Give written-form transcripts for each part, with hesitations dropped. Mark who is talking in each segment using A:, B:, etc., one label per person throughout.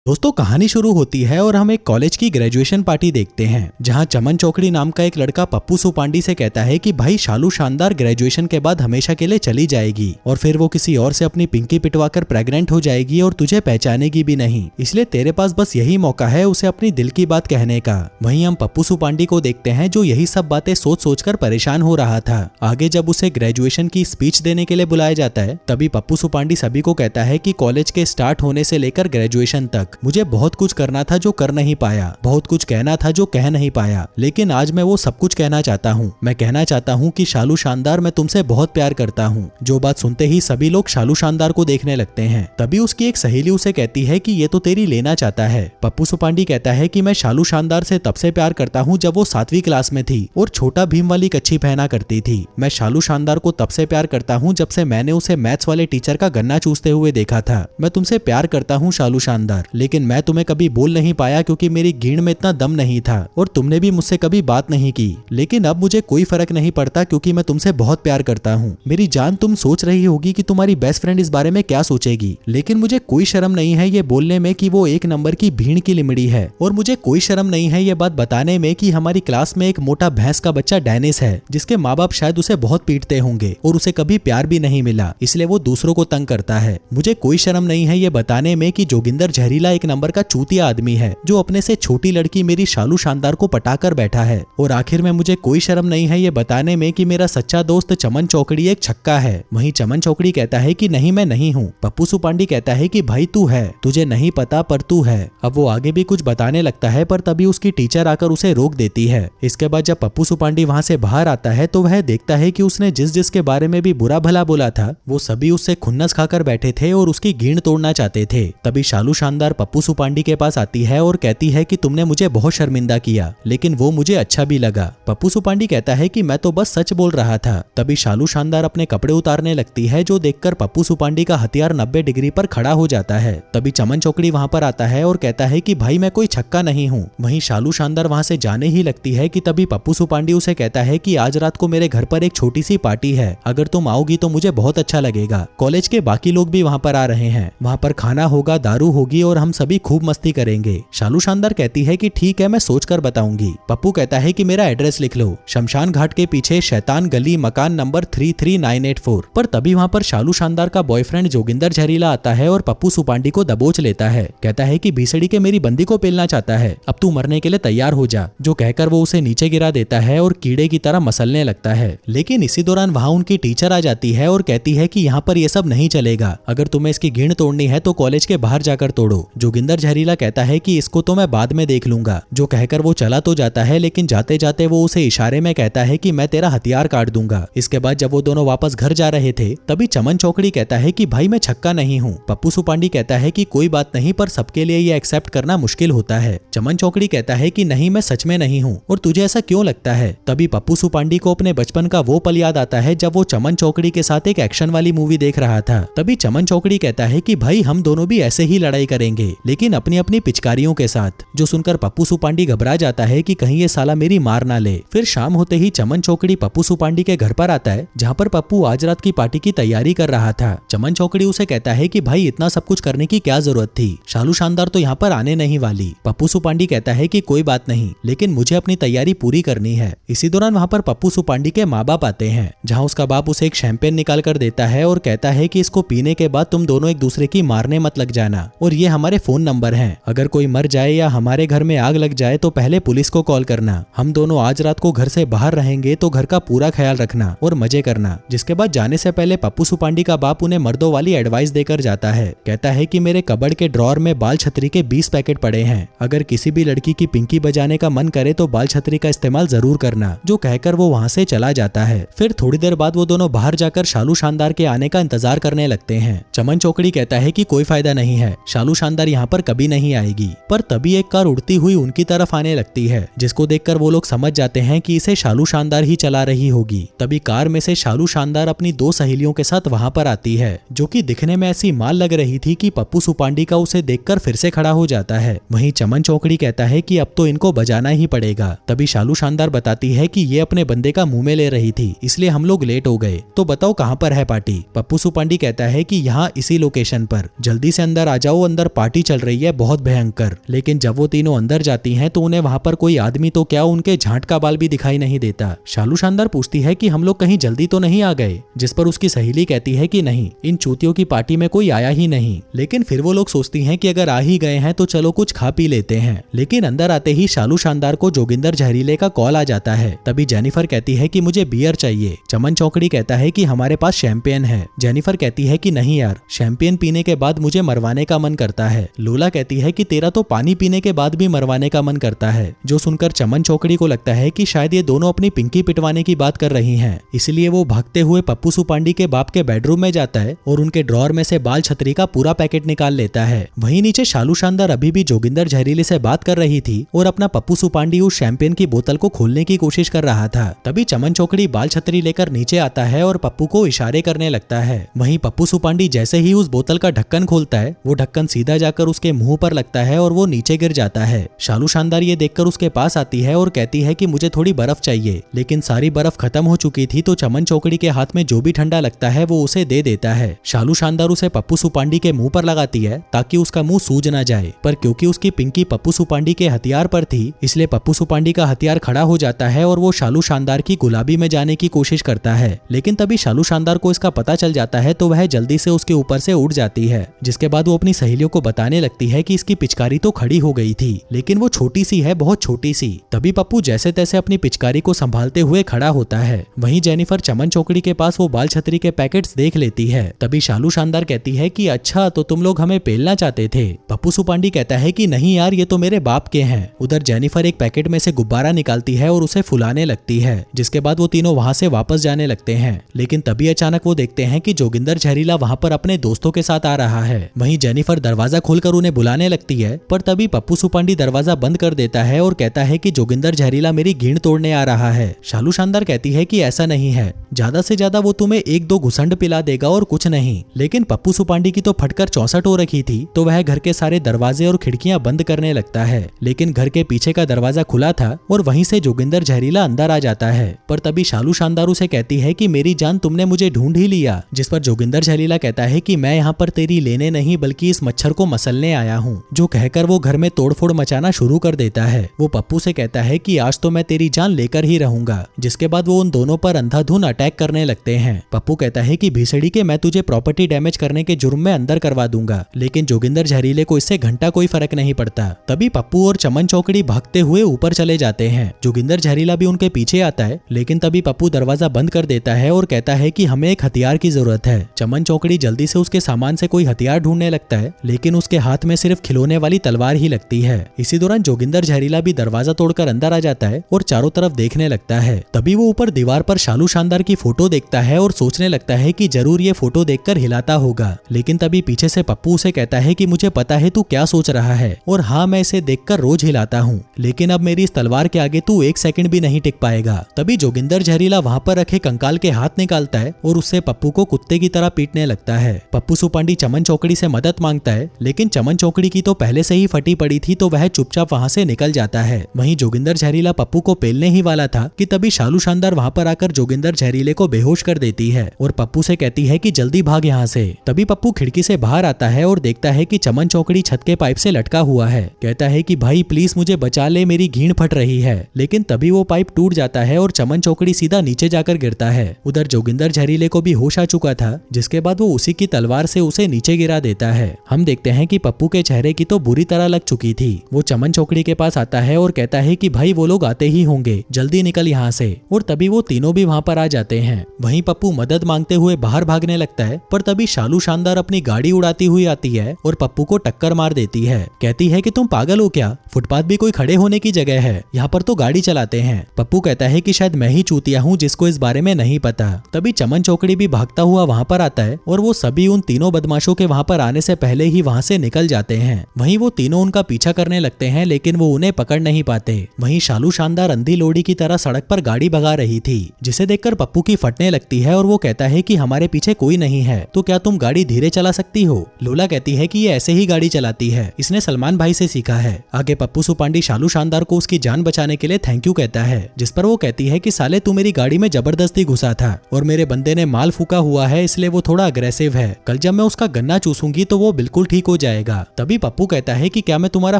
A: दोस्तों कहानी शुरू होती है और हम एक कॉलेज की ग्रेजुएशन पार्टी देखते हैं जहां चमन चौकड़ी नाम का एक लड़का पप्पू सुपांडी से कहता है कि भाई शालू शानदार ग्रेजुएशन के बाद हमेशा के लिए चली जाएगी और फिर वो किसी और से अपनी पिंकी पिटवाकर प्रेग्नेंट हो जाएगी और तुझे पहचानेगी भी नहीं, इसलिए तेरे पास बस यही मौका है उसे अपनी दिल की बात कहने का। वहीं हम पप्पू सुपांडी को देखते हैं जो यही सब बातें सोच सोच कर परेशान हो रहा था। आगे जब उसे ग्रेजुएशन की स्पीच देने के लिए बुलाया जाता है तभी पप्पू सुपांडी सभी को कहता है कि कॉलेज के स्टार्ट होने से लेकर ग्रेजुएशन तक मुझे बहुत कुछ करना था जो कर नहीं पाया, बहुत कुछ कहना था जो कह नहीं पाया, लेकिन आज मैं वो सब कुछ कहना चाहता हूँ। मैं कहना चाहता हूँ कि शालू शानदार मैं तुमसे बहुत प्यार करता हूँ। जो बात सुनते ही सभी लोग शालू शानदार को देखने लगते हैं। तभी उसकी एक सहेली उसे कहती है कि ये तो तेरी लेना चाहता है। पप्पू सुपांडी कहता है कि मैं शालू शानदार से तब से प्यार करता हूँ जब वो 7वीं क्लास में थी और छोटा भीम वाली कच्छी पहना करती थी। मैं शालू शानदार को तब से प्यार करता हूँ जब से मैंने उसे मैथ्स वाले टीचर का गन्ना चूसते हुए देखा था। मैं तुमसे प्यार करता हूँ शालू शानदार, लेकिन मैं तुम्हें कभी बोल नहीं पाया क्योंकि मेरी गीण में इतना दम नहीं था और तुमने भी मुझसे कभी बात नहीं की। लेकिन अब मुझे कोई फर्क नहीं पड़ता क्योंकि मैं तुमसे बहुत प्यार करता हूँ। मेरी जान, तुम सोच रही होगी कि तुम्हारी बेस्ट फ्रेंड इस बारे में क्या सोचेगी, लेकिन मुझे कोई शर्म नहीं है ये बोलने में कि वो एक नंबर की भीड़ की लिमड़ी है, और मुझे कोई शर्म नहीं है ये बात बताने में कि हमारी क्लास में एक मोटा भैंस का बच्चा डेनिस है जिसके माँ बाप शायद उसे बहुत पीटते होंगे और उसे कभी प्यार भी नहीं मिला, इसलिए वो दूसरों को तंग करता है। मुझे कोई शर्म नहीं है ये बताने में कि जोगिंदर जहरीला एक नंबर का चूतिया आदमी है जो अपने से छोटी लड़की मेरी शालू शानदार को पटाकर बैठा है। और आखिर में मुझे कोई शर्म नहीं है ये बताने में कि मेरा सच्चा दोस्त चमन चौकड़ी एक छक्का है। वहीं चमन चौकड़ी कहता है कि नहीं, मैं नहीं हूँ। पप्पू सुपांडी कहता है कि भाई तू है, तुझे नहीं पता पर तू है। अब वो आगे भी कुछ बताने लगता है पर तभी उसकी टीचर आकर उसे रोक देती है। इसके बाद जब पप्पू सुपांडी वहाँ से बाहर आता है तो वह देखता है कि उसने जिस जिसके बारे में भी बुरा भला बोला था वो सभी उससे खुन्नस खाकर बैठे थे और उसकी गीण तोड़ना चाहते थे। तभी शालू शानदार पप्पू सुपांडी के पास आती है और कहती है कि तुमने मुझे बहुत शर्मिंदा किया, लेकिन वो मुझे अच्छा भी लगा। पप्पू सुपांडी कहता है कि मैं तो बस सच बोल रहा था। तभी शालू शानदार अपने कपड़े उतारने लगती है जो देखकर पप्पू सुपांडी का हथियार 90 डिग्री पर खड़ा हो जाता है। तभी चमन चौकड़ी वहां पर आता है और कहता है कि भाई मैं कोई छक्का नहीं हूँ। वहीं शालू शानदार वहां से जाने ही लगती है कि तभी पप्पू सुपांडी उसे कहता है कि आज रात को मेरे घर पर एक छोटी सी पार्टी है, अगर तुम आओगी तो मुझे बहुत अच्छा लगेगा। कॉलेज के बाकी लोग भी वहां पर आ रहे हैं, वहां पर खाना होगा, दारू होगी और हम सभी खूब मस्ती करेंगे। शालू शानदार कहती है कि ठीक है, मैं सोचकर बताऊंगी। पप्पू कहता है कि मेरा एड्रेस लिख लो, शमशान घाट के पीछे शैतान गली, मकान नंबर 33984। पर तभी वहां पर शालू शानदार का बॉयफ्रेंड जोगिंदर जहरीला आता है और पप्पू सुपांडी को दबोच लेता है। कहता है कि भीसड़ी के मेरी बंदी को पेलना चाहता है, अब तू मरने के लिए तैयार हो जा। जो कहकर वो उसे नीचे गिरा देता है और कीड़े की तरह मसलने लगता है। लेकिन इसी दौरान वहां उनकी टीचर आ जाती है और कहती है कि यहाँ पर ये सब नहीं चलेगा, अगर तुम्हें इसकी गीण तोड़नी है तो कॉलेज के बाहर जाकर तोड़ो। जोगिंदर जहरीला कहता है कि इसको तो मैं बाद में देख लूंगा। जो कहकर वो चला तो जाता है, लेकिन जाते जाते वो उसे इशारे में कहता है कि मैं तेरा हथियार काट दूंगा। इसके बाद जब वो दोनों वापस घर जा रहे थे तभी चमन चौकड़ी कहता है कि भाई मैं छक्का नहीं हूँ। पप्पू सुपांडी कहता है कि कोई बात नहीं, पर सबके लिए ये एक्सेप्ट करना मुश्किल होता है। चमन चौकड़ी कहता है कि नहीं, मैं सच में नहीं हूँ और तुझे ऐसा क्यों लगता है। तभी पप्पू सुपांडी को अपने बचपन का वो पल याद आता है जब वो चमन चौकड़ी के साथ एक एक्शन वाली मूवी देख रहा था। तभी चमन चौकड़ी कहता है कि भाई हम दोनों भी ऐसे ही लड़ाई करेंगे, लेकिन अपनी अपनी पिचकारियों के साथ। जो सुनकर पप्पू सुपांडी घबरा जाता है कि कहीं ये साला मेरी मार ना ले। फिर शाम होते ही चमन चौकड़ी पप्पू सुपांडी के घर पर आता है जहाँ पर पप्पू आज रात की पार्टी की तैयारी कर रहा था। चमन चौकड़ी उसे कहता है कि भाई इतना सब कुछ करने की क्या जरूरत थी, शालू शानदार तो यहाँ पर आने नहीं वाली। पप्पू सुपांडी कहता है कि कोई बात नहीं, लेकिन मुझे अपनी तैयारी पूरी करनी है। इसी दौरान वहाँ पर पप्पू सुपांडी के माँ बाप आते हैं जहाँ उसका बाप उसे एक शैंपेन निकाल कर देता है और कहता है कि इसको पीने के बाद तुम दोनों एक दूसरे की मारने मत लग जाना, और ये हमारे फोन नंबर हैं, अगर कोई मर जाए या हमारे घर में आग लग जाए तो पहले पुलिस को कॉल करना। हम दोनों आज रात को घर से बाहर रहेंगे तो घर का पूरा ख्याल रखना और मजे करना। जिसके बाद जाने से पहले पप्पू सुपांडी का बाप उन्हें मर्दों वाली एडवाइस देकर जाता है। कहता है कि मेरे कबड़ के ड्रॉर में बाल छतरी के 20 पैकेट पड़े हैं, अगर किसी भी लड़की की पिंकी बजाने का मन करे तो बाल छतरी का इस्तेमाल जरूर करना। जो कहकर वो वहाँ से चला जाता है। फिर थोड़ी देर बाद वो दोनों बाहर जाकर शालू शानदार के आने का इंतजार करने लगते हैं। चमन चौकड़ी कहता है कि कोई फायदा नहीं है, शालू शानदार यहाँ पर कभी नहीं आएगी। पर तभी एक कार उड़ती हुई उनकी तरफ आने लगती है, जिसको देखकर वो लोग समझ जाते हैं कि इसे शालू शानदार ही चला रही होगी। तभी कार में से शालू शानदार अपनी 2 सहेलियों के साथ वहां पर आती है, जो कि दिखने में ऐसी माल लग रही थी कि पप्पू सुपांडी का उसे देखकर फिर से खड़ा हो जाता है। वहीं चमन चौकड़ी कहता है कि अब तो इनको बजाना ही पड़ेगा। तभी शालू शानदार बताती है कि ये अपने बंदे का मुंह में ले रही थी, इसलिए हम लोग लेट हो गए। तो बताओ कहाँ पर है पार्टी। पप्पू सुपांडी कहता है कि यहाँ इसी लोकेशन पर, जल्दी से अंदर आ जाओ, अंदर पार्टी पार्टी चल रही है बहुत भयंकर। लेकिन जब वो तीनों अंदर जाती हैं तो उन्हें वहां पर कोई आदमी तो क्या उनके झांट का बाल भी दिखाई नहीं देता। शालू शानदार पूछती है कि हम लोग कहीं जल्दी तो नहीं आ गए, जिस पर उसकी सहेली कहती है कि नहीं, इन चूतियों की पार्टी में कोई आया ही नहीं। लेकिन फिर वो लोग सोचती हैं कि अगर आ ही गए हैं तो चलो कुछ खा पी लेते हैं। लेकिन अंदर आते ही शालू शानदार को जोगिंदर जहरीले का कॉल आ जाता है। तभी जेनिफर कहती है कि मुझे बियर चाहिए। चमन चौकड़ी कहता है कि हमारे पास शैंपेन है। जेनिफर कहती है कि नहीं यार, शैंपेन पीने के बाद मुझे मरवाने का मन करता है। लोला कहती है कि तेरा तो पानी पीने के बाद भी मरवाने का मन करता है। जो सुनकर चमन चौकड़ी को लगता है कि शायद ये दोनों अपनी पिंकी पिटवाने की बात कर रही हैं। इसलिए वो भागते हुए पप्पू सुपांडी के बाप के बेडरूम में जाता है और उनके ड्रॉर में से बाल छतरी का पूरा पैकेट निकाल लेता है। वहीं नीचे शालू शानदार अभी भी जोगिंदर जहरीले से बात कर रही थी और अपना पप्पू सुपांडी उस शैंपेन की बोतल को खोलने की कोशिश कर रहा था। तभी चमन चौकड़ी बाल छतरी लेकर नीचे आता है और पप्पू को इशारे करने लगता है। वहीं पप्पू सुपांडी जैसे ही उस बोतल का ढक्कन खोलता है, वो ढक्कन सीधा जाकर उसके मुंह पर लगता है और वो नीचे गिर जाता है। शालू शानदार ये देखकर उसके पास आती है और कहती है कि मुझे थोड़ी बर्फ चाहिए। लेकिन सारी बर्फ खत्म हो चुकी थी तो चमन चौकड़ी के हाथ में जो भी ठंडा लगता है वो उसे दे देता है। शालू शानदार उसे पप्पू सुपांडी के मुंह पर लगाती है ताकि उसका मुंह सूज ना जाए, पर क्योंकि उसकी पिंकी पप्पू सुपांडी के हथियार पर थी इसलिए पप्पू सुपांडी का हथियार खड़ा हो जाता है और वो शालू शानदार की गुलाबी में जाने की कोशिश करता है। लेकिन तभी शालू शानदार को इसका पता चल जाता है तो वह जल्दी से उसके ऊपर से उड़ जाती है। जिसके बाद वो अपनी सहेलियों को बताने लगती है कि इसकी पिचकारी तो खड़ी हो गई थी, लेकिन वो छोटी सी है, बहुत छोटी सी। तभी पप्पू जैसे तैसे अपनी पिचकारी को संभालते हुए खड़ा होता है। वहीं जेनिफर चमन चौकड़ी के पास वो बाल छतरी के पैकेट्स देख लेती है। तभी शालू शानदार कहती है कि अच्छा तो तुम लोग हमें पेलना चाहते थे। पप्पू सुपांडी कहता है कि नहीं यार, ये तो मेरे बाप के हैं। उधर जेनिफर एक पैकेट में से गुब्बारा निकालती है और उसे फुलाने लगती है। जिसके बाद वो तीनों वहां से वापस जाने लगते हैं। लेकिन तभी अचानक वो देखते हैं कि जोगिंदर जहरीला वहां पर अपने दोस्तों के साथ आ रहा है। वहीं जेनिफर दरवाजा खोलकर उन्हें बुलाने लगती है, पर तभी पप्पू सुपांडी दरवाजा बंद कर देता है और कहता है कि जोगिंदर जहरीला मेरी घींड तोड़ने आ रहा है। शालू शानदार कहती है कि ऐसा नहीं है, ज्यादा से ज्यादा वो तुम्हें एक दो घुसंड पिला देगा और कुछ नहीं। लेकिन पप्पू सुपांडी की तो फटकर 64 हो रखी थी तो वह घर के सारे दरवाजे और खिड़कियां बंद करने लगता है। लेकिन घर के पीछे का दरवाजा खुला था और वहीं से जोगिंदर जहरीला अंदर आ जाता है। पर तभी शालू शानदार उसे कहती है कि मेरी जान, तुमने मुझे ढूंढ ही लिया। जिस पर जोगिंदर जहरीला कहता है कि मैं यहाँ पर तेरी लेने नहीं बल्कि इस मच्छर को मसलने आया हूँ। जो कहकर वो घर में तोड़फोड़ मचाना शुरू कर देता है। वो पप्पू से कहता है कि आज तो मैं तेरी जान लेकर ही रहूंगा। जिसके बाद वो उन दोनों पर अंधाधुन अटैक करने लगते हैं। पप्पू कहता है कि भीसड़ी के मैं तुझे प्रॉपर्टी डैमेज करने के जुर्म में अंदर करवा दूंगा। लेकिन जोगिंदर जहरीले को इससे घंटा कोई फर्क नहीं पड़ता। तभी पप्पू और चमन चौकड़ी भागते हुए ऊपर चले जाते हैं। जोगिंदर जहरीला भी उनके पीछे आता है, लेकिन तभी पप्पू दरवाजा बंद कर देता है और कहता है कि हमें एक हथियार की जरूरत है। चमन चौकड़ी जल्दी से उसके सामान से कोई हथियार ढूंढने लगता है, लेकिन उसके हाथ में सिर्फ खिलौने वाली तलवार ही लगती है। इसी दौरान जोगिंदर जहरीला भी दरवाजा तोड़कर अंदर आ जाता है और चारों तरफ देखने लगता है। तभी वो ऊपर दीवार पर शालू शानदार की फोटो देखता है और सोचने लगता है कि जरूर ये फोटो देखकर हिलाता होगा। लेकिन तभी पीछे से पप्पू उसे कहता है कि मुझे पता है तू क्या सोच रहा है और हाँ, मैं इसे देखकर रोज हिलाता हूँ, लेकिन अब मेरी इस तलवार के आगे तू एक सेकंड भी नहीं टिक पाएगा। तभी जोगिंदर जहरीला वहां पर रखे कंकाल के हाथ निकालता है और उससे पप्पू को कुत्ते की तरह पीटने लगता है। पप्पू सुपांडी चमन चौकड़ी से मदद मांगता है, लेकिन चमन चौकड़ी की तो पहले से ही फटी पड़ी थी तो वह चुपचाप वहां से निकल जाता है। वहीं जोगिंदर जहरीला पप्पू को पेलने ही वाला था कि तभी शालू शानदार वहां पर आकर जोगिंदर जहरीले को बेहोश कर देती है और पप्पू से कहती है कि जल्दी भाग यहाँ से। तभी पप्पू खिड़की से बाहर आता है और देखता है कि चमन चौकड़ी छत के पाइप से लटका हुआ है। कहता है कि भाई प्लीज मुझे बचा ले, मेरी घींड फट रही है। लेकिन तभी वो पाइप टूट जाता है और चमन चौकड़ी सीधा नीचे जाकर गिरता है। उधर जोगिंदर जहरीले को भी होश आ चुका था, जिसके बाद वो उसी की तलवार से उसे नीचे गिरा देता है। हम देखते हैं कि पप्पू के चेहरे की तो बुरी तरह लग चुकी थी। वो चमन चौकड़ी के पास आता है और कहता है कि भाई वो लोग आते ही होंगे, जल्दी निकल यहाँ से। और तभी वो तीनों भी वहाँ पर आ जाते हैं। वहीं पप्पू मदद मांगते हुए बाहर भागने लगता है, पर तभी शालू शानदार अपनी गाड़ी उड़ाती हुई आती है और पप्पू को टक्कर मार देती है। कहती है कि तुम पागल हो क्या, फुटपाथ भी कोई खड़े होने की जगह है, यहाँ पर तो गाड़ी चलाते हैं। पप्पू कहता है कि शायद मैं ही चूतिया हूँ जिसको इस बारे में नहीं पता। तभी चमन चौकड़ी भी भागता हुआ वहाँ पर आता है और वो सभी उन तीनों बदमाशों के वहाँ पर आने से पहले ही वहाँ से निकल जाते हैं। वहीं वो तीनों उनका पीछा करने लगते हैं, लेकिन वो उन्हें पकड़ नहीं पाते। वहीं शालू शानदार अंधी लोड़ी की तरह सड़क पर गाड़ी भगा रही थी, जिसे देखकर पप्पू की फटने लगती है और वो कहता है कि हमारे पीछे कोई नहीं है तो क्या तुम गाड़ी धीरे चला सकती हो। लोला कहती है कि ये ऐसे ही गाड़ी चलाती है, इसने सलमान भाई से सीखा है। आगे पप्पू सुपांडी शालू शानदार को उसकी जान बचाने के लिए थैंक यू कहता है, जिस पर वो कहती है कि साले तू मेरी गाड़ी में जबरदस्ती घुसा था और मेरे बंदे ने माल फूका हुआ है इसलिए वो थोड़ा अग्रेसिव है। कल जब मैं उसका गन्ना चूसूंगी तो वो बिल्कुल ठीक हो जाएगा। तभी पप्पू कहता है कि क्या मैं तुम्हारा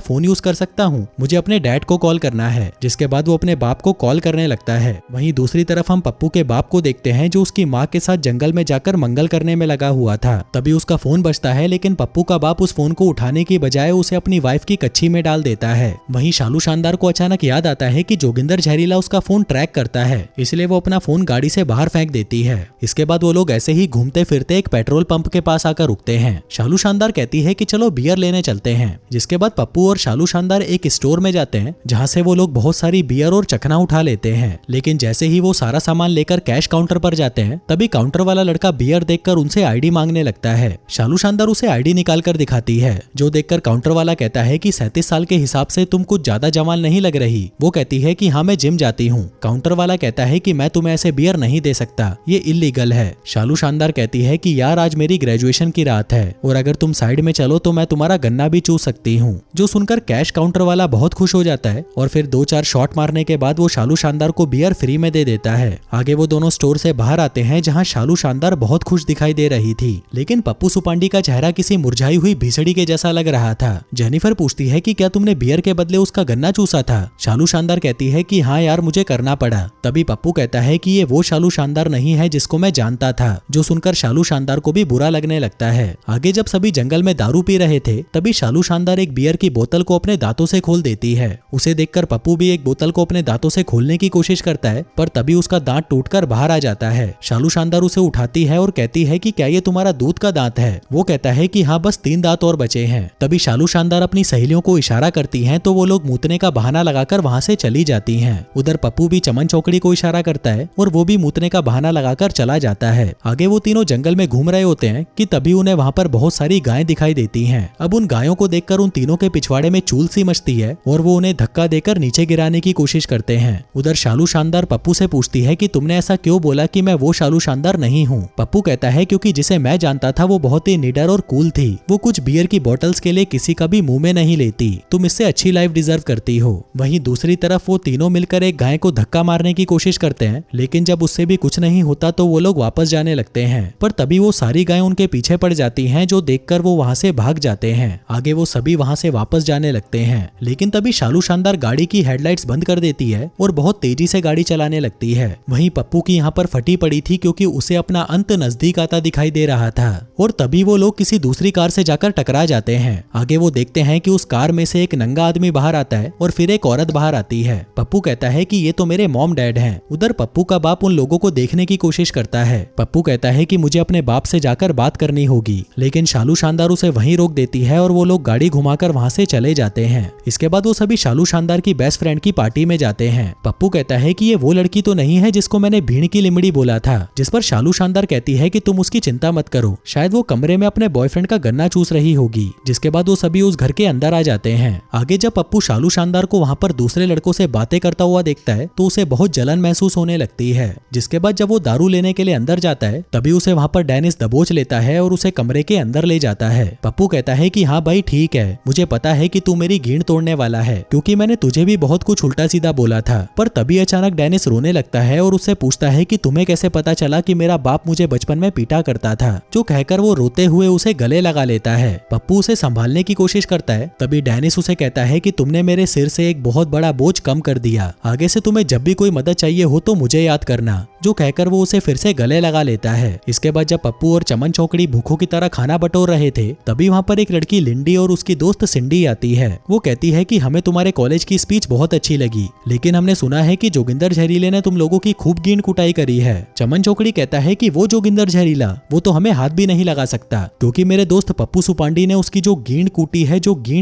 A: फोन यूज कर सकता हूँ, मुझे अपने डैड को कॉल करना है। जिसके बाद वो अपने बाप को कॉल करने लगता है। वहीं दूसरी तरफ हम पप्पू के बाप को देखते हैं जो उसकी माँ के साथ जंगल में जाकर मंगल करने में लगा हुआ था। तभी उसका फोन बजता है, लेकिन पप्पू का बाप उस फोन को उठाने की बजाय उसे अपनी वाइफ की कच्छी में डाल देता है। वहीं शालू शानदार को अचानक याद आता है कि जोगिंदर जहरीला उसका फोन ट्रैक करता है, इसलिए वो अपना फोन गाड़ी से बाहर फेंक देती है। इसके बाद वो लोग ऐसे ही घूमते फिरते एक पेट्रोल पंप के पास आकर रुकते हैं। शालू शानदार कहती है कि चलो बियर लेने चलते हैं। जिसके बाद पप्पू और शालू शानदार एक स्टोर में जाते हैं जहाँ से वो लोग बहुत सारी बियर और चखना उठा लेते हैं। लेकिन जैसे ही वो सारा सामान लेकर कैश काउंटर पर जाते हैं तभी काउंटर वाला लड़का बियर देखकर उनसे आईडी मांगने लगता है। शालू शानदार उसे आईडी निकाल कर दिखाती है, जो देखकर काउंटर वाला कहता है कि 37 साल के हिसाब से तुम कुछ ज्यादा जवान नहीं लग रही। वो कहती है कि हाँ मैं जिम जाती हूँ। काउंटर वाला कहता है कि मैं तुम्हें ऐसे बियर नहीं दे सकता, ये इलीगल है। शालू शानदार कहती है कि यार आज मेरी ग्रेजुएशन की रात है और अगर तुम साइड में चलो तो मैं तुम्हारा गन्ना भी चूस सकती हूँ। जो सुनकर कैश काउंटर वाला बहुत खुश हो जाता है और फिर 2-4 शॉट मारने के बाद वो शालू शानदार को बियर फ्री में दे देता है। आगे वो दोनों स्टोर से बाहर आते हैं जहाँ शालू शानदार बहुत खुश दिखाई दे रही थी, लेकिन पप्पू सुपांडी का चेहरा किसी मुरझाई हुई भीसड़ी के जैसा लग रहा था। जेनिफर पूछती है कि क्या तुमने बियर के बदले उसका गन्ना चूसा था। शालू शानदार कहती है कि हाँ यार मुझे करना पड़ा। तभी पप्पू कहता है कि ये वो शालू शानदार नहीं है जिसको मैं जानता था। जो सुनकर शालू शानदार को भी बुरा लगने लगता है। आगे जब सभी जंगल में दारू पी रहे थे तभी शालू शानदार एक बियर की बोतल को अपने दांतों से खोल देती है। उसे देखकर पप्पू भी एक बोतल को अपने दांतों से खोलने की कोशिश करता है, पर तभी उसका दांत टूटकर बाहर आ जाता है। शालू शानदार उसे उठाती है और कहती है कि क्या ये तुम्हारा दूध का दांत है। वो कहता है कि हाँ बस 3 दांत और बचे हैं। तभी शालू शानदार अपनी सहेलियों को इशारा करती हैं तो वो लोग मूतने का बहाना लगाकर वहां से चली जाती हैं। उधर पप्पू भी चमन चौकड़ी को इशारा करता है और वो भी मूतने का बहाना लगाकर चला जाता है। आगे वो तीनों जंगल में घूम रहे होते हैं कि तभी उन्हें वहां पर बहुत सारी गायें दिखाई देती हैं। अब उन गायों को देखकर उन तीनों के पिछवाड़े में चूल सी मचती है और वो उन्हें धक्का देकर नीचे गिराने की कोशिश करते हैं। उधर शालू शानदार पप्पू से पूछती है कि तुमने ऐसा क्यों बोला कि मैं वो शालू शानदार नहीं हूँ। पप्पू कहता है क्योंकि जिसे मैं जानता था वो बहुत ही निडर और कूल थी। वो कुछ बियर की बोतल्स के लिए किसी का भी मुंह में नहीं लेती। तुम इससे अच्छी लाइफ डिजर्व करती हो। वहीं दूसरी तरफ वो तीनों मिलकर एक गाय को धक्का मारने की कोशिश करते हैं, लेकिन जब उससे भी कुछ नहीं होता तो वो लोग वापस जाने लगते हैं। पर तभी वो सारी गायें उनके पीछे पड़ जाती हैं, जो देखकर वो वहां से भाग जाते हैं। आगे वो सभी वहां से वापस जाने लगते हैं, लेकिन तभी शालू शानदार गाड़ी की हेडलाइट्स बंद कर देती है और बहुत तेजी से गाड़ी चलाने लगती है। वहीं पप्पू की यहाँ पर फटी पड़ी थी क्योंकि उसे अपना अंत नजदीक आता दिखाई दे रहा था और तभी वो लोग किसी दूसरी कार से जाकर टकरा जाते हैं। आगे वो देखते हैं कि उस कार में से एक नंगा आदमी बाहर आता है और फिर एक औरत बाहर आती है। पप्पू कहता है कि ये तो मेरे मॉम डैड हैं। उधर पप्पू का बाप उन लोगों को देखने की कोशिश करता है। पप्पू कहता है कि मुझे अपने बाप से जाकर बात करनी होगी, लेकिन शालू शानदार उसे वहीं रोक देती है और वो लोग गाड़ी घुमाकर वहां से चले जाते हैं। इसके बाद वो सभी शालू शानदार की बेस्ट फ्रेंड की पार्टी में जाते हैं। पप्पू कहता है कि ये वो लड़की तो नहीं है जिसको मैंने भीड़ की लिमड़ी बोला था, जिस पर शालू शानदार कहती है कि तुम उसकी चिंता मत करो, शायद वो कमरे में अपने बॉयफ्रेंड का गन्ना चूस रही होगी। जिसके बाद वो सभी उस घर के अंदर आ जाते हैं। आगे जब पप्पू शालू शानदार को वहां पर दूसरे लड़कों से बातें करता हुआ देखता है तो उसे बहुत जलन महसूस होने लगती है। जिसके बाद जब वो दारू लेने के लिए अंदर जाता है तभी उसे वहां पर डेनिस दबोच लेता है और उसे कमरे के अंदर ले जाता है। पप्पू कहता है कि हाँ भाई ठीक है, मुझे पता है कि तू मेरी गींड तोड़ने वाला है क्योंकि मैंने तुझे भी बहुत कुछ उल्टा सीधा बोला था। पर तभी अचानक डेनिस रोने लगता है और उससे पूछता है कि तुम्हें कैसे पता चला कि मेरा बाप मुझे बचपन में पीटा करता था। जो कहकर वो रोते हुए उसे गले लगा लेता है। पप्पू उसे संभालने की कोशिश करता है, तभी डेनिस उसे कहता है कि तुमने मेरे सिर से एक बहुत बड़ा बोझ कम कर दिया, आगे से तुम्हें जब भी कोई मदद चाहिए हो तो मुझे याद करना। जो कहकर वो उसे फिर से गले लगा लेता है। इसके बाद जब पप्पू और चमन चौकड़ी भूखों की तरह खाना बटोर रहे थे तभी वहाँ पर एक लड़की लिंडी और उसकी दोस्त सिंडी आती है। वो कहती है कि हमें तुम्हारे कॉलेज की स्पीच बहुत अच्छी लगी, लेकिन हमने सुना है कि जोगिंदर जहरीले ने तुम लोगों की खूब गींड कुटाई करी है। चमन चौकड़ी कहता है कि वो जोगिंदर जहरीला वो तो हमें हाथ भी नहीं लगा सकता, क्योंकि मेरे दोस्त पप्पू सुपांडी ने उसकी जो गींड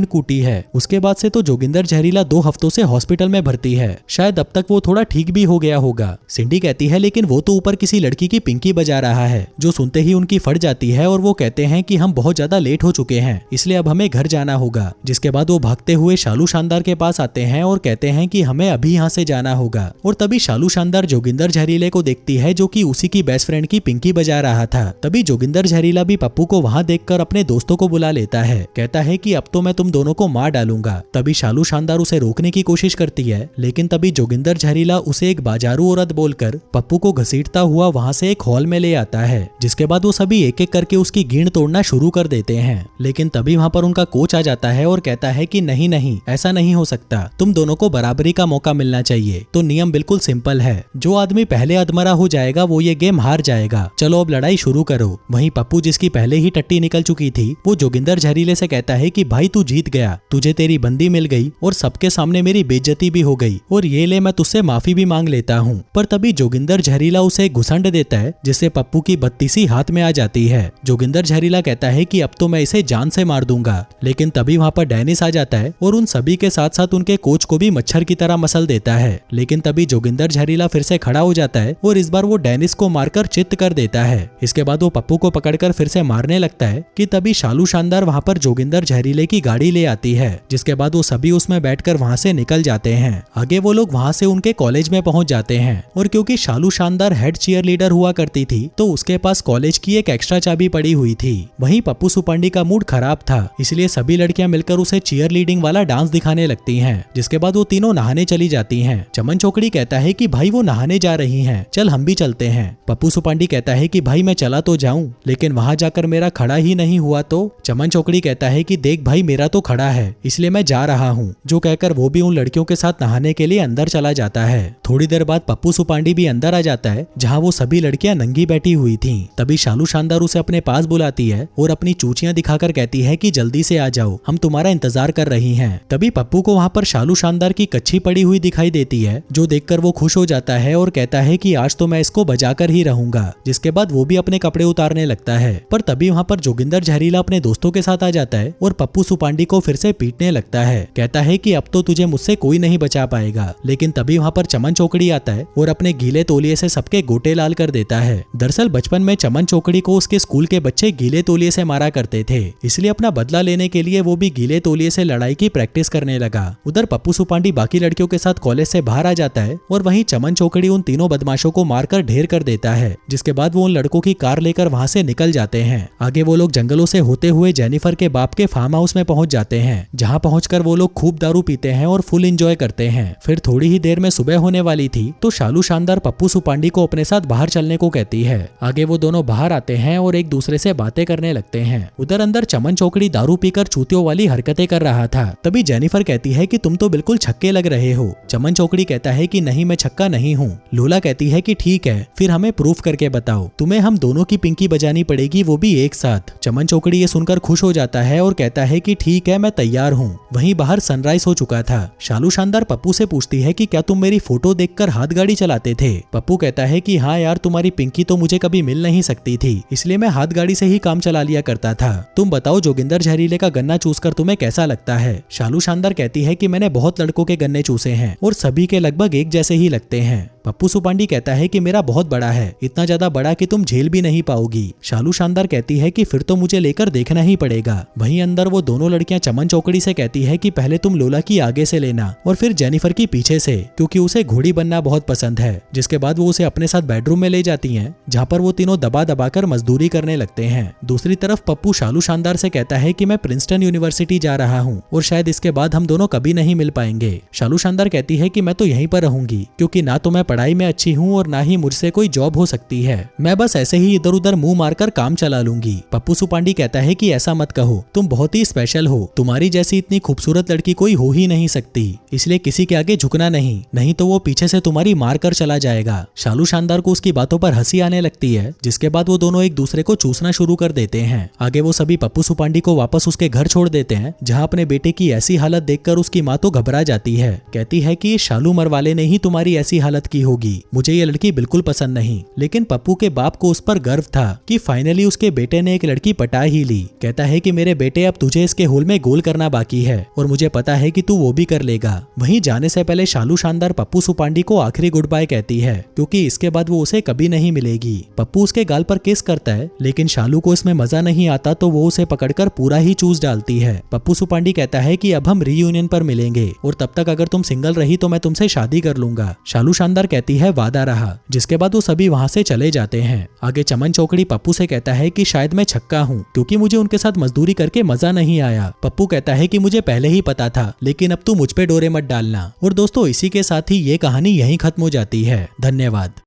A: कूटी है उसके बाद से तो जोगिंदर जहरीला 2 हफ्तों से हॉस्पिटल में भर्ती है। शायद अब तक वो थोड़ा ठीक भी हो गया होगा। सिंडी कहती है लेकिन वो तो ऊपर किसी लड़की की पिंकी बजा रहा है। जो सुनते ही उनकी फट जाती है और वो कहते हैं कि हम बहुत ज्यादा लेट हो चुके हैं, इसलिए अब हमें घर जाना होगा। जिसके बाद वो भागते हुए शालू शानदार के पास आते हैं और कहते हैं कि हमें अभी यहाँ से जाना होगा। और तभी शालू शानदार जोगिंदर जहरीले को देखती है जो कि उसी की बेस्ट फ्रेंड की पिंकी बजा रहा था। तभी जोगिंदर जहरीला भी पप्पू को वहाँ देखकर अपने दोस्तों को बुला लेता है। कहता है कि अब तो मैं तुम दोनों को मार डालूंगा। तभी शालू शानदार उसे रोकने की कोशिश करती है, लेकिन तभी जोगिंदर जहरीला उसे एक बाजारू औरत बोलकर पप्पू को घसीटता हुआ वहाँ से एक हॉल में ले आता है। जिसके बाद वो सभी एक एक करके उसकी गींड तोड़ना शुरू कर देते हैं। लेकिन तभी वहाँ पर उनका कोच आ जाता है और कहता है कि नहीं नहीं, ऐसा नहीं हो सकता, तुम दोनों को बराबरी का मौका मिलना चाहिए। तो नियम बिल्कुल सिंपल है, जो आदमी पहले अधमरा हो जाएगा वो ये गेम हार जाएगा। चलो अब लड़ाई शुरू करो। वहीं पप्पू, जिसकी पहले ही टट्टी निकल चुकी थी, वो जोगिंदर जहरीले से कहता है कि भाई तू जीत गया, तुझे तेरी बंदी मिल गई और सबके सामने मेरी बेइज्जती भी हो गई, और ये ले मैं तुझसे माफी भी मांग लेता हूँ। पर तभी जोगिंदर जहरीला उसे घुसंड देता है, जिससे पप्पू की बत्तीसी हाथ में आ जाती है। जोगिंदर जहरीला कहता है कि अब तो मैं इसे जान से मार दूंगा, लेकिन तभी वहाँ पर डेनिस आ जाता है और उन सभी के साथ साथ उनके कोच को भी मच्छर की तरह मसल देता है। लेकिन तभी जोगिंदर जहरीला फिर से खड़ा हो जाता है और इस बार वो डेनिस को मारकर चित्त कर देता है। इसके बाद वो पप्पू को पकड़कर फिर से मारने लगता है कि तभी शालू शानदार वहाँ पर जोगिंदर जहरीले की गाड़ी ले आती है, जिसके बाद वो सभी उसमें बैठकर वहाँ से निकल जाते हैं। आगे वो लोग वहाँ से उनके कॉलेज में पहुँच जाते हैं, और क्योंकि शालू शानदार हेड चीयर लीडर हुआ करती थी तो उसके पास कॉलेज की एक एक्स्ट्रा चाबी पड़ी हुई थी। वहीं पप्पू सुपांडी का मूड खराब था, इसलिए सभी लड़कियां मिलकर उसे चीयर लीडिंग वाला डांस दिखाने लगती हैं, जिसके बाद वो तीनों नहाने चली जाती हैं। चमन चौकड़ी कहता है कि भाई वो नहाने जा रही हैं, चल हम भी चलते हैं। पप्पू सुपांडी कहता है कि भाई मैं चला तो जाऊं, लेकिन वहां जाकर मेरा खड़ा ही नहीं हुआ तो। चमन चौकड़ी कहता है कि देख भाई मेरा तो खड़ा है, इसलिए मैं जा रहा हूँ। जो कहकर वो भी उन लड़कियों के साथ नहाने के लिए अंदर चला जाता है। थोड़ी देर बाद पप्पू सुपांडी भी अंदर आ जाता है, जहाँ वो सभी लड़कियां नंगी बैठी हुई थी। तभी शालू शानदार उसे अपने पास बुलाती है और अपनी चूचियां दिखाकर कहती है कि जल्दी से आ जाओ, हम तुम्हारा इंतजार कर रही हैं। तभी पप्पू को वहाँ पर शालू शानदार की कच्छी पड़ी हुई दिखाई देती है, जो देखकर वो खुश हो जाता है और कहता है कि आज तो मैं इसको बजाकर ही रहूंगा। जिसके बाद वो भी अपने कपड़े उतारने लगता है। पर तभी वहाँ पर जोगिंदर जहरीला अपने दोस्तों के साथ आ जाता है और पप्पू सुपांडी को फिर से पीटने लगता है। कहता है कि अब तो तुझे मुझसे कोई नहीं बचा पाएगा। लेकिन तभी वहाँ पर चमन चौकड़ी आता है और अपने गीले तौलिए से सबके गोटे लाल कर देता है। दरअसल बचपन में चमन चौकड़ी को उसके स्कूल के बच्चे गीले तौलिए से मारा करते थे, इसलिए अपना बदला लेने के लिए वो भी गीले तौलिए से लड़ाई की प्रैक्टिस करने लगा। उधर पप्पू सुपांडी बाकी लड़कियों के साथ कॉलेज से बाहर आ जाता है और वहीं चमन चौकड़ी उन तीनों बदमाशों को मारकर ढेर कर देता है। जिसके बाद वो उन लड़कों की कार लेकर वहाँ से निकल जाते हैं। आगे वो लोग जंगलों से होते हुए जेनिफर के बाप के फार्म हाउस में पहुंच जाते हैं, जहाँ पहुंचकर वो लोग खूब दारू पीते हैं और फुल एंजॉय करते हैं। फिर थोड़ी ही देर में सुबह होने वाली थी तो शालू शानदार पप्पू सुपांडी को अपने साथ बाहर चलने को कहती है। आगे वो दोनों बाहर आते हैं और एक दूसरे से बातें करने लगते हैं। उधर अंदर चमन चौकड़ी दारू पीकर चूतियों वाली हरकतें कर रहा था। तभी जेनिफर कहती है कि तुम तो बिल्कुल छक्के लग रहे हो। चमन चौकड़ी कहता है कि नहीं मैं छक्का नहीं हूँ। लोला कहती है कि ठीक है, फिर हमें प्रूफ करके बताओ, तुम्हें हम दोनों की पिंकी बजानी पड़ेगी, वो भी एक साथ। चमन चौकड़ी ये सुनकर खुश हो जाता है और कहता है कि ठीक है मैं तैयार हूँ। वहीं बाहर सनराइज हो चुका था। शालू शानदार पप्पू से पूछती है कि क्या तुम मेरी फोटो देखकर हाथ गाड़ी चलाते थे। पप्पू कहता है कि हाँ यार, तुम्हारी पिंकी तो मुझे कभी मिल नहीं सकती थी, इसलिए मैं हाथ गाड़ी से ही काम चला लिया करता था। तुम बताओ जोगिंदर जहरीले का गन्ना चूसकर तुम्हें कैसा लगता है। शालू शानदार कहती है कि मैंने बहुत लड़कों के गन्ने चूसे हैं और सभी के लगभग एक जैसे ही लगते हैं। पप्पू सुपांडी कहता है कि मेरा बहुत बड़ा है, इतना ज्यादा बड़ा कि तुम झेल भी नहीं पाओगी। शालू शानदार कहती है कि फिर तो मुझे लेकर देखना ही पड़ेगा। वहीं अंदर वो दोनों लड़कियां चमन चौकड़ी से कहती है कि पहले तुम लोला की आगे से लेना और फिर जेनिफर की पीछे से, क्योंकि उसे घोड़ी बनना बहुत पसंद है। जिसके बाद वो उसे अपने साथ बेडरूम में ले जाती हैं, जहाँ पर वो तीनों दबा दबाकर मजदूरी करने लगते हैं। दूसरी तरफ पप्पू शालू शानदार से कहता है कि मैं प्रिंसटन यूनिवर्सिटी जा रहा हूँ और शायद इसके बाद हम दोनों कभी नहीं मिल पाएंगे। शालू शानदार कहती है कि मैं तो यहीं पर रहूंगी, क्योंकि ना तो मैं पढ़ाई में अच्छी हूँ और ना ही मुझसे कोई जॉब हो सकती है। मैं बस ऐसे ही इधर उधर मुंह मारकर काम चला लूंगी। पप्पू सुपांडी कहता है कि ऐसा मत कहो, तुम बहुत ही स्पेशल हो, तुम्हारी जैसी इतनी खूबसूरत लड़की कोई हो ही नहीं सकती, इसलिए किसी के आगे झुकना नहीं तो वो पीछे से तुम्हारी मार कर चला जाएगा। शालू शानदार को उसकी बातों पर हंसी आने लगती है, जिसके बाद वो दोनों एक दूसरे को चूसना शुरू कर देते हैं। आगे वो सभी पप्पू सुपांडी को वापस उसके घर छोड़ देते हैं, जहाँ अपने बेटे की ऐसी हालत देखकर उसकी माँ तो घबरा जाती है। कहती है कि शालू मरवाले ने ही तुम्हारी ऐसी हालत की होगी, मुझे ये लड़की बिल्कुल पसंद नहीं। लेकिन पप्पू के बाप को उस पर गर्व था कि फाइनली उसके बेटे ने एक लड़की पटा ही ली। कहता है कि मेरे बेटे अब तुझे इसके होल में गोल करना बाकी है और मुझे पता है कि तू वो भी कर लेगा। वहीं जाने से पहले शालू शानदार पप्पू सुपांडी को आखिरी गुड बाय कहती है, क्योंकि इसके बाद वो उसे कभी नहीं मिलेगी। पप्पू उसके गाल पर किस करता है, लेकिन शालू को इसमें मजा नहीं आता तो वो उसे पकड़कर पूरा ही चूस डालती है। पप्पू सुपांडी कहता है कि अब हम रीयूनियन पर मिलेंगे और तब तक अगर तुम सिंगल रही तो मैं तुमसे शादी कर लूंगा। शालू शानदार कहती है वादा रहा। जिसके बाद वो सभी वहां से चले जाते हैं। आगे चमन चौकड़ी पप्पू से कहता है कि शायद मैं छक्का हूँ, क्योंकि मुझे उनके साथ मजदूरी करके मजा नहीं आया। पप्पू कहता है कि मुझे पहले ही पता था, लेकिन अब तू मुझ पे डोरे मत डालना। और दोस्तों इसी के साथ ही ये कहानी यहीं खत्म हो जाती है। धन्यवाद।